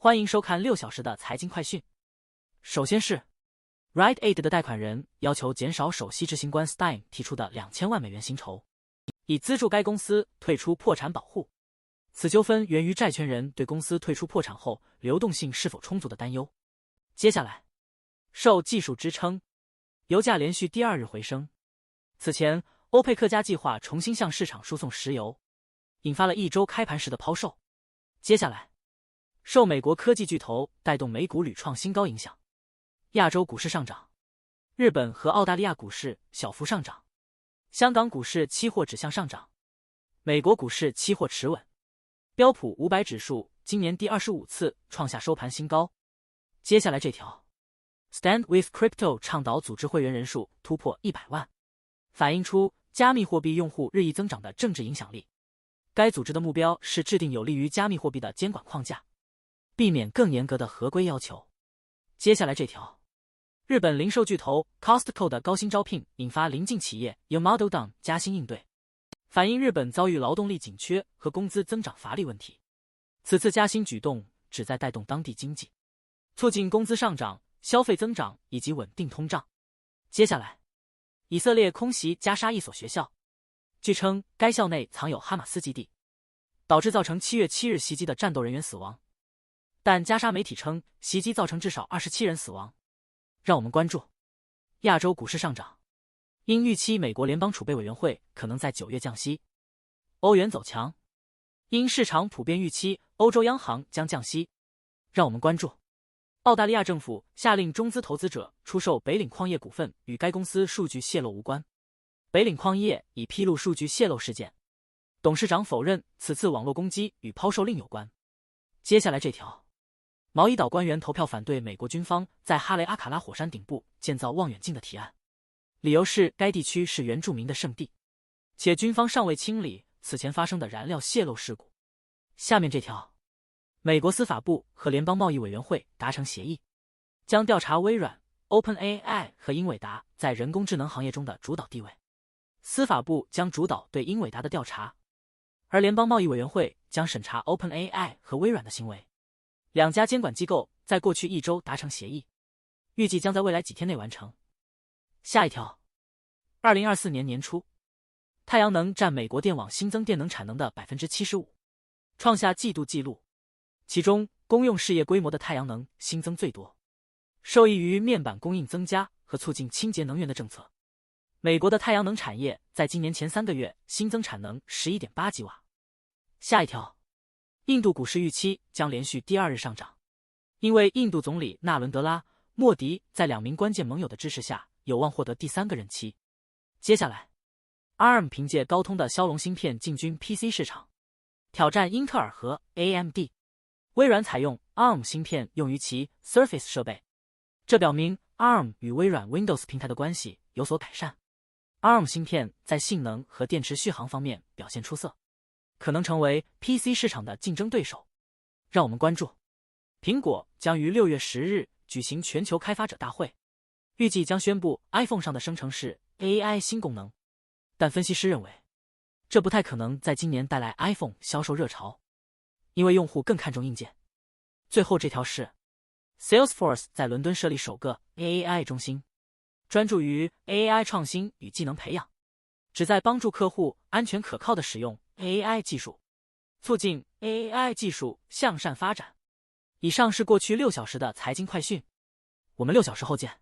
欢迎收看6小时的财经快讯。首先是 Rite Aid 的贷款人要求减少首席执行官 Stein 提出的2000万美元薪酬，以资助该公司退出破产保护。此纠纷源于债权人对公司退出破产后流动性是否充足的担忧。接下来，受技术支撑，油价连续第2日回升。此前，欧佩克加计划重新向市场输送石油，引发了一周开盘时的抛售。接下来，受美国科技巨头带动美股屡创新高影响，亚洲股市上涨，日本和澳大利亚股市小幅上涨，香港股市期货指向上涨，美国股市期货持稳，标普500指数今年第25次创下收盘新高。接下来这条 ，Stand with Crypto 倡导组织会员人数突破100万，反映出加密货币用户日益增长的政治影响力。该组织的目标是制定有利于加密货币的监管框架，避免更严格的合规要求。接下来这条，日本零售巨头 Costco 的高薪招聘引发邻近企业 Yamato Down 加薪应对，反映日本遭遇劳动力紧缺和工资增长乏力问题。此次加薪举动旨在带动当地经济，促进工资上涨、消费增长以及稳定通胀。接下来，以色列空袭加沙一所学校，据称该校内藏有哈马斯基地，导致造成7月7日袭击的战斗人员死亡。但加沙媒体称袭击造成至少27人死亡。让我们关注亚洲股市上涨，因预期美国联邦储备委员会可能在9月降息。欧元走强，因市场普遍预期欧洲央行将降息。让我们关注澳大利亚政府下令中资投资者出售北岭矿业股份，与该公司数据泄露无关。北岭矿业已披露数据泄露事件，董事长否认此次网络攻击与抛售令有关。接下来这条，毛伊岛官员投票反对美国军方在哈雷阿卡拉火山顶部建造望远镜的提案，理由是该地区是原住民的圣地，且军方尚未清理此前发生的燃料泄漏事故。下面这条，美国司法部和联邦贸易委员会达成协议，将调查微软、OpenAI 和英伟达在人工智能行业中的主导地位。司法部将主导对英伟达的调查，而联邦贸易委员会将审查 OpenAI 和微软的行为。两家监管机构在过去1周达成协议，预计将在未来几天内完成。下一条，2024年年初，太阳能占美国电网新增电能产能的 75%， 创下季度纪录。其中，公用事业规模的太阳能新增最多，受益于面板供应增加和促进清洁能源的政策。美国的太阳能产业在今年前3个月新增产能 11.8 吉瓦。下一条，印度股市预期将连续第2日上涨，因为印度总理纳伦德拉·莫迪在2名关键盟友的支持下，有望获得第3个任期。接下来 ，ARM 凭借高通的骁龙芯片进军 PC 市场，挑战英特尔和 AMD。微软采用 ARM 芯片用于其 Surface 设备，这表明 ARM 与微软 Windows 平台的关系有所改善。ARM 芯片在性能和电池续航方面表现出色，可能成为 PC 市场的竞争对手。让我们关注苹果将于6月10日举行全球开发者大会，预计将宣布 iPhone 上的生成式 AI 新功能，但分析师认为这不太可能在今年带来 iPhone 销售热潮，因为用户更看重硬件。最后这条是 Salesforce 在伦敦设立首个 AI 中心，专注于 AI 创新与技能培养，旨在帮助客户安全可靠地使用 AI 技术，促进 AI 技术向善发展。以上是过去6小时的财经快讯，我们6小时后见。